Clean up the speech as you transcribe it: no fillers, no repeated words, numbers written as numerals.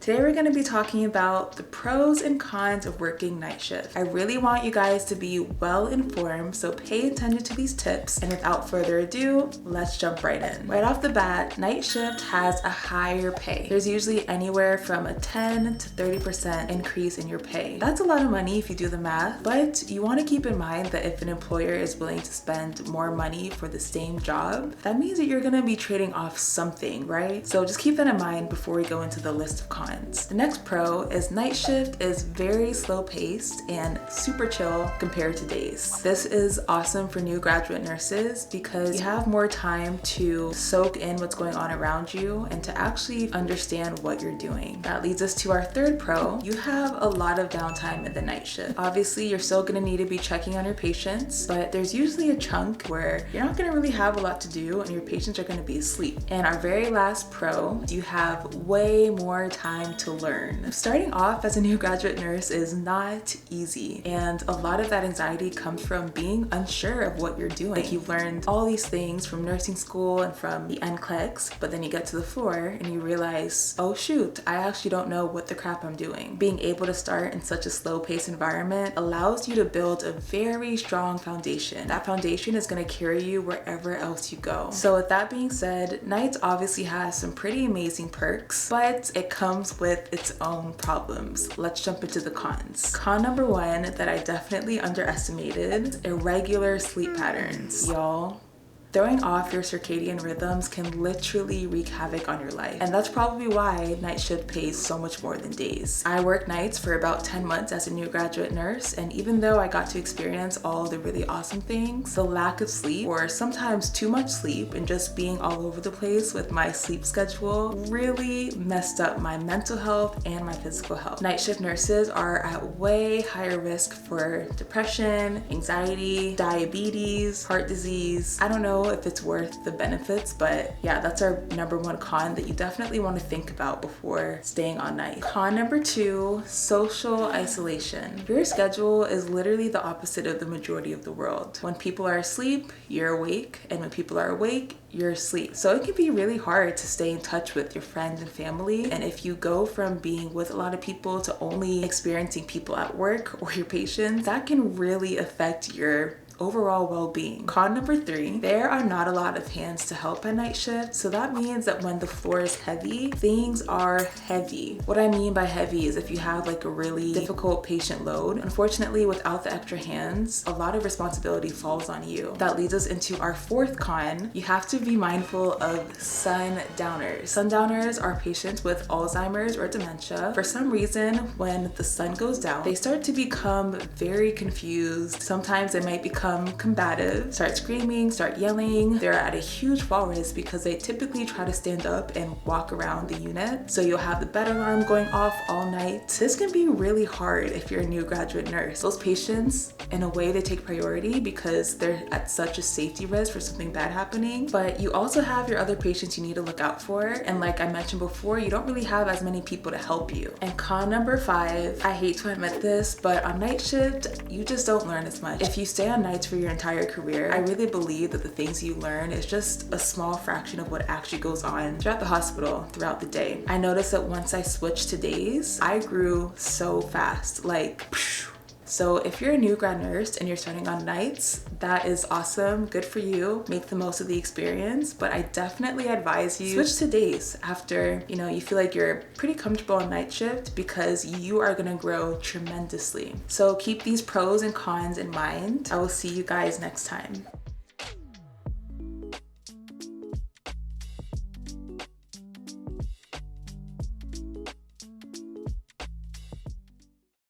Today we're going to be talking about the pros and cons of working night shift. I really want you guys to be well informed, so pay attention to these tips. And without further ado, let's jump right in. Right off the bat, night shift has a higher pay. There's usually anywhere from a 10 to 30% increase in your pay. That's a lot of money if you do the math, but you want to keep in mind that if an employer is willing to spend more money for the same job, that means that you're going to be trading off something, right? So just keep that in mind before we go into the list of cons. The next pro is night shift is very slow paced and super chill compared to days. This is awesome for new graduate nurses because you have more time to soak in what's going on around you and to actually understand what you're doing. That leads us to our third pro. You have a lot of downtime in the night shift. Obviously, you're still going to need to be checking on your patients, but there's usually a chunk where you're not going to really have a lot to do and your patients are going to be asleep. And our very last pro, you have way more time to learn. Starting off as a new graduate nurse is not easy, and a lot of that anxiety comes from being unsure of what you're doing. Like, you've learned all these things from nursing school and from the NCLEX, but then you get to the floor and you realize, oh shoot, I actually don't know what the crap I'm doing. Being able to start in such a slow-paced environment allows you to build a very strong foundation. That foundation is going to carry you wherever else you go. So with that being said, nights obviously has some pretty amazing perks, but it comes with its own problems. Let's jump into the cons. Con number one that I definitely underestimated: irregular sleep patterns. Y'all, throwing off your circadian rhythms can literally wreak havoc on your life. And that's probably why night shift pays so much more than days. I worked nights for about 10 months as a new graduate nurse, and even though I got to experience all the really awesome things, the lack of sleep, or sometimes too much sleep, and just being all over the place with my sleep schedule really messed up my mental health and my physical health. Night shift nurses are at way higher risk for depression, anxiety, diabetes, heart disease. I don't know if it's worth the benefits, but yeah, that's our number one con that you definitely want to think about before staying on night. Con number two, social isolation. Your schedule is literally the opposite of the majority of the world. When people are asleep, you're awake, and when people are awake, you're asleep. So it can be really hard to stay in touch with your friends and family. And if you go from being with a lot of people to only experiencing people at work or your patients, that can really affect your overall well-being. Con number three, there are not a lot of hands to help at night shift, so that means that when the floor is heavy, things are heavy. What I mean by heavy is if you have like a really difficult patient load, unfortunately without the extra hands, a lot of responsibility falls on you. That leads us into our fourth con. You have to be mindful of sundowners. Sundowners are patients with Alzheimer's or dementia. For some reason, when the sun goes down, they start to become very confused. Sometimes they might become combative, start screaming, start yelling. They're at a huge fall risk because they typically try to stand up and walk around the unit. So you'll have the bed alarm going off all night. This can be really hard if you're a new graduate nurse. Those patients, in a way, they take priority because they're at such a safety risk for something bad happening. But you also have your other patients you need to look out for. And like I mentioned before, you don't really have as many people to help you. And con number five, I hate to admit this, but on night shift, you just don't learn as much. If you stay on night for your entire career, I really believe that the things you learn is just a small fraction of what actually goes on throughout the hospital throughout the day. I noticed that once I switched to days, I grew so fast, like so if you're a new grad nurse and you're starting on nights, that is awesome. Good for you. Make the most of the experience. But I definitely advise you switch to days after, you feel like you're pretty comfortable on night shift, because you are going to grow tremendously. So keep these pros and cons in mind. I will see you guys next time.